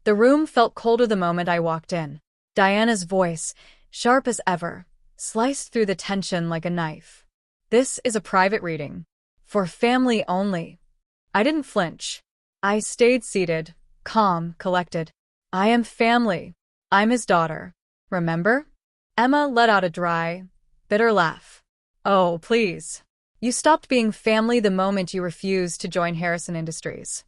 The room felt colder the moment I walked in. Diana's voice, sharp as ever, sliced through the tension like a knife. "This is a private reading. For family only." I didn't flinch. I stayed seated, calm, collected. "I am family. I'm his daughter. Remember?" Emma let out a dry, bitter laugh. "Oh, please. You stopped being family the moment you refused to join Harrison Industries."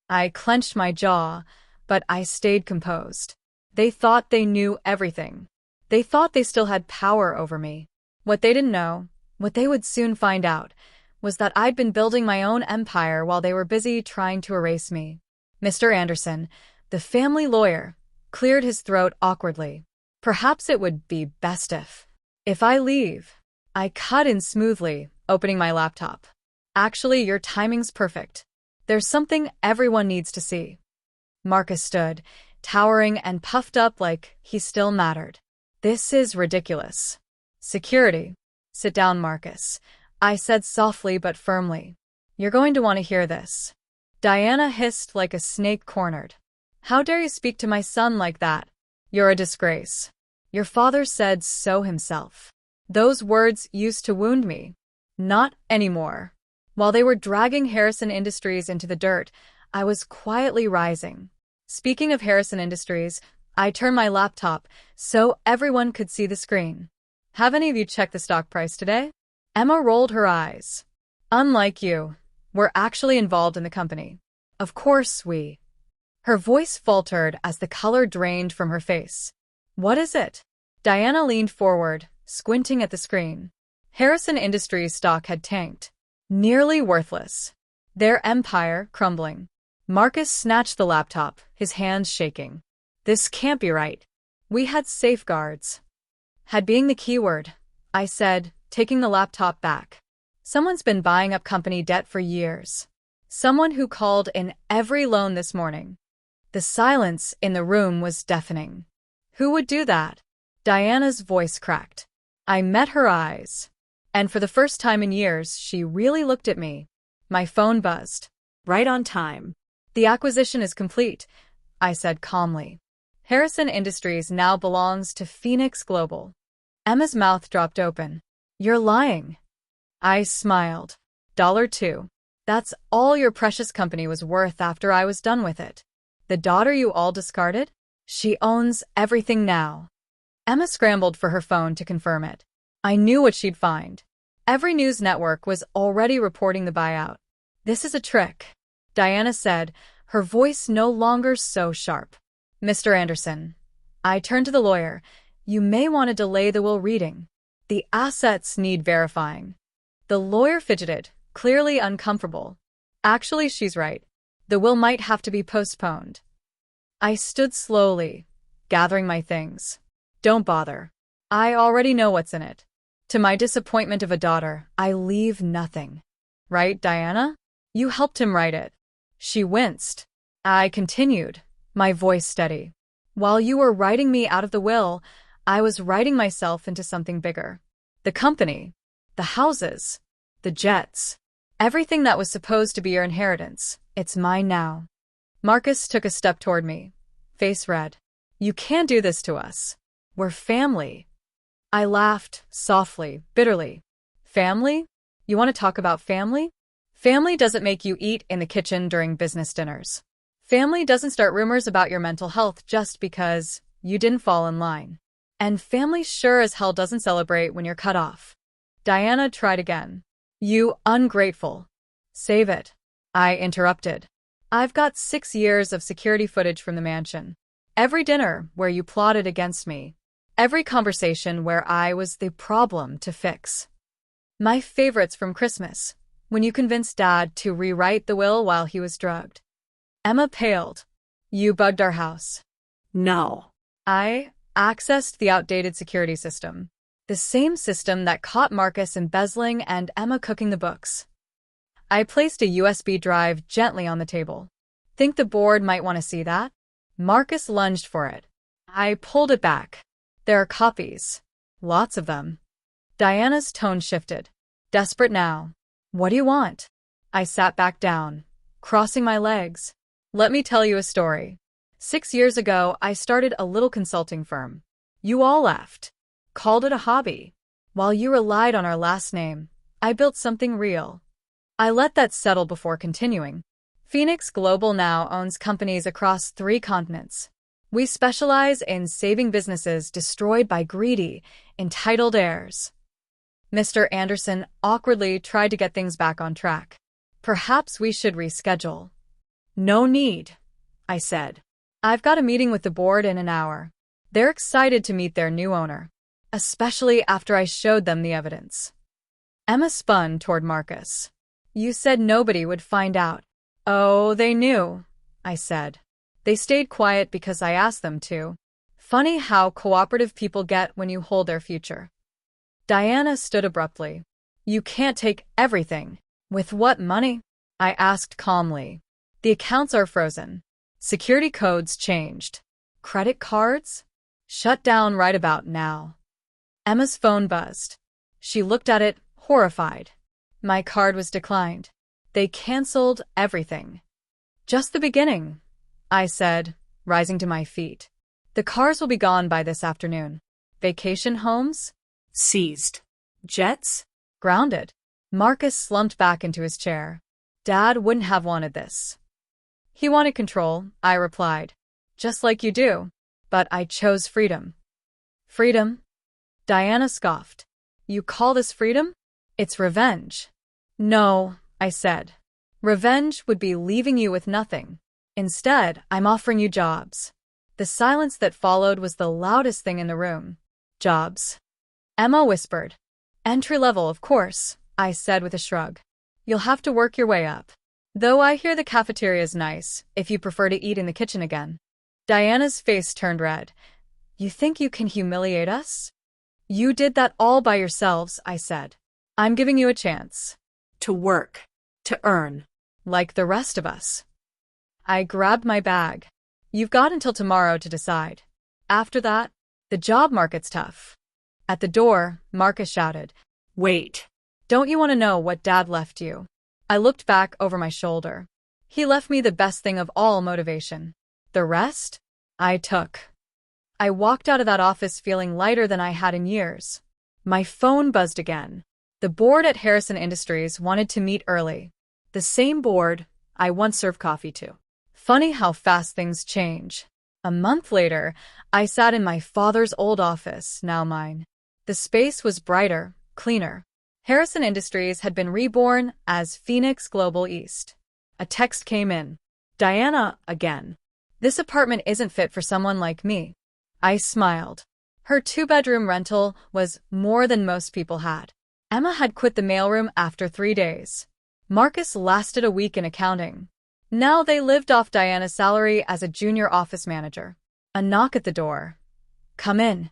I clenched my jaw, but I stayed composed. They thought they knew everything. They thought they still had power over me. What they didn't know, what they would soon find out, was that I'd been building my own empire while they were busy trying to erase me. Mr. Anderson, the family lawyer, cleared his throat awkwardly. "Perhaps it would be best if I leave." I cut in smoothly, opening my laptop. "Actually, your timing's perfect. There's something everyone needs to see." Marcus stood, towering and puffed up like he still mattered. "This is ridiculous." "Security." "Sit down, Marcus," I said softly but firmly. "You're going to want to hear this." Diana hissed like a snake cornered. "How dare you speak to my son like that? You're a disgrace. Your father said so himself." Those words used to wound me. Not anymore. While they were dragging Harrison Industries into the dirt, I was quietly rising. Speaking of Harrison Industries, I turned my laptop so everyone could see the screen. "Have any of you checked the stock price today?" Emma rolled her eyes. "Unlike you, we're actually involved in the company. Of course we." Her voice faltered as the color drained from her face. "What is it?" Diana leaned forward, squinting at the screen. Harrison Industries stock had tanked. Nearly worthless. Their empire crumbling. Marcus snatched the laptop, his hands shaking. "This can't be right. We had safeguards." "Had being the keyword," I said, taking the laptop back. "Someone's been buying up company debt for years. Someone who called in every loan this morning." The silence in the room was deafening. "Who would do that?" Diana's voice cracked. I met her eyes. And for the first time in years, she really looked at me. My phone buzzed. "Right on time." "The acquisition is complete," I said calmly. "Harrison Industries now belongs to Phoenix Global." Emma's mouth dropped open. "You're lying." I smiled. $2. That's all your precious company was worth after I was done with it. The daughter you all discarded? She owns everything now." Emma scrambled for her phone to confirm it. I knew what she'd find. Every news network was already reporting the buyout. "This is a trick," Diana said, her voice no longer so sharp. "Mr. Anderson." I turned to the lawyer. "You may want to delay the will reading. The assets need verifying." The lawyer fidgeted, clearly uncomfortable. "Actually, she's right. The will might have to be postponed." I stood slowly, gathering my things. "Don't bother. I already know what's in it. To my disappointment of a daughter, I leave nothing." "Right, Diana? You helped him write it." She winced. I continued, my voice steady. "While you were writing me out of the will, I was writing myself into something bigger. The company, the houses, the jets. Everything that was supposed to be your inheritance. It's mine now." Marcus took a step toward me, face red. "You can't do this to us. We're family." I laughed, softly, bitterly. "Family? You want to talk about family? Family doesn't make you eat in the kitchen during business dinners. Family doesn't start rumors about your mental health just because you didn't fall in line. And family sure as hell doesn't celebrate when you're cut off." Diana tried again. "You ungrateful." "Save it," I interrupted. "I've got 6 years of security footage from the mansion. Every dinner where you plotted against me. Every conversation where I was the problem to fix. My favorites from Christmas, when you convinced Dad to rewrite the will while he was drugged." Emma paled. "You bugged our house." "No." I accessed the outdated security system. The same system that caught Marcus embezzling and Emma cooking the books. I placed a USB drive gently on the table. "Think the board might want to see that?" Marcus lunged for it. I pulled it back. "There are copies. Lots of them." Diana's tone shifted. "Desperate now. What do you want?" I sat back down, crossing my legs. "Let me tell you a story. 6 years ago, I started a little consulting firm. You all laughed. Called it a hobby. While you relied on our last name, I built something real. I let that settle before continuing. Phoenix Global now owns companies across 3 continents. We specialize in saving businesses destroyed by greedy, entitled heirs. Mr. Anderson awkwardly tried to get things back on track. Perhaps we should reschedule. No need, I said. I've got a meeting with the board in an hour. They're excited to meet their new owner, especially after I showed them the evidence. Emma spun toward Marcus. You said nobody would find out. Oh, they knew, I said. They stayed quiet because I asked them to. Funny how cooperative people get when you hold their future. Diana stood abruptly. You can't take everything. With what money? I asked calmly. The accounts are frozen. Security codes changed. Credit cards? Shut down right about now. Emma's phone buzzed. She looked at it, horrified. My card was declined. They canceled everything. Just the beginning, I said, rising to my feet. The cars will be gone by this afternoon. Vacation homes? Seized. Jets? Grounded. Marcus slumped back into his chair. Dad wouldn't have wanted this. He wanted control, I replied. Just like you do. But I chose freedom. Freedom? Diana scoffed. You call this freedom? It's revenge. No, I said. Revenge would be leaving you with nothing. Instead, I'm offering you jobs. The silence that followed was the loudest thing in the room. Jobs. Emma whispered. Entry level, of course, I said with a shrug. You'll have to work your way up. Though I hear the cafeteria's nice, if you prefer to eat in the kitchen again. Diana's face turned red. You think you can humiliate us? You did that all by yourselves, I said. I'm giving you a chance. To work. To earn. Like the rest of us. I grabbed my bag. You've got until tomorrow to decide. After that, the job market's tough. At the door, Marcus shouted. Wait. Don't you want to know what Dad left you? I looked back over my shoulder. He left me the best thing of all, motivation. The rest? I took. I walked out of that office feeling lighter than I had in years. My phone buzzed again. The board at Harrison Industries wanted to meet early. The same board I once served coffee to. Funny how fast things change. A month later, I sat in my father's old office, now mine. The space was brighter, cleaner. Harrison Industries had been reborn as Phoenix Global East. A text came in. Diana, again. This apartment isn't fit for someone like me. I smiled. Her 2-bedroom rental was more than most people had. Emma had quit the mailroom after 3 days. Marcus lasted a week in accounting. Now they lived off Diana's salary as a junior office manager. A knock at the door. Come in.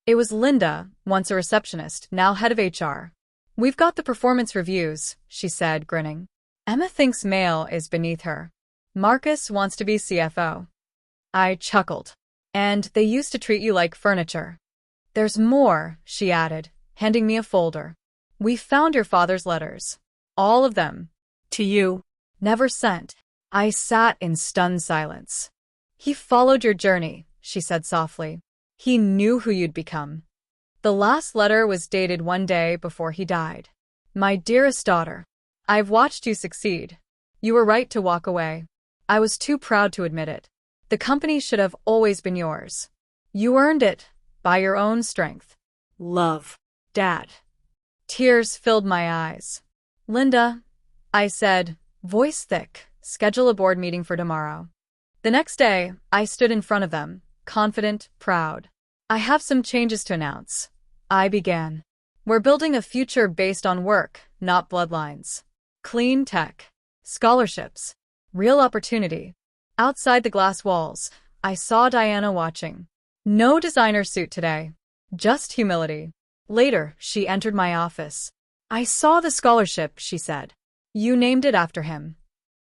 It was Linda, once a receptionist, now head of HR. We've got the performance reviews, she said, grinning. Emma thinks mail is beneath her. Marcus wants to be CFO. I chuckled. And they used to treat you like furniture. There's more, she added, handing me a folder. We found your father's letters. All of them. To you. Never sent. I sat in stunned silence. He followed your journey, she said softly. He knew who you'd become. The last letter was dated one day before he died. My dearest daughter, I've watched you succeed. You were right to walk away. I was too proud to admit it. The company should have always been yours. You earned it, by your own strength. Love. Dad. Tears filled my eyes. Linda, I said, voice thick, schedule a board meeting for tomorrow. The next day, I stood in front of them, confident, proud. I have some changes to announce. I began. We're building a future based on work, not bloodlines. Clean tech. Scholarships. Real opportunity. Outside the glass walls, I saw Diana watching. No designer suit today. Just humility. Later, she entered my office. I saw the scholarship, she said. You named it after him.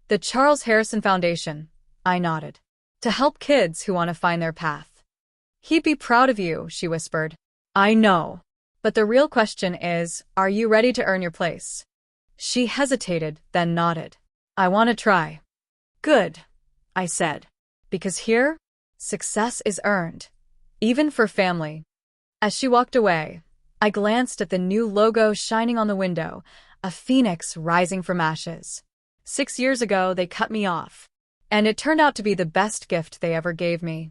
The Charles Harrison Foundation. I nodded. To help kids who want to find their path. He'd be proud of you, she whispered. I know. But the real question is, are you ready to earn your place? She hesitated, then nodded. I want to try. Good, I said. Because here, success is earned, even for family. As she walked away, I glanced at the new logo shining on the window, a phoenix rising from ashes. 6 years ago, they cut me off, and it turned out to be the best gift they ever gave me.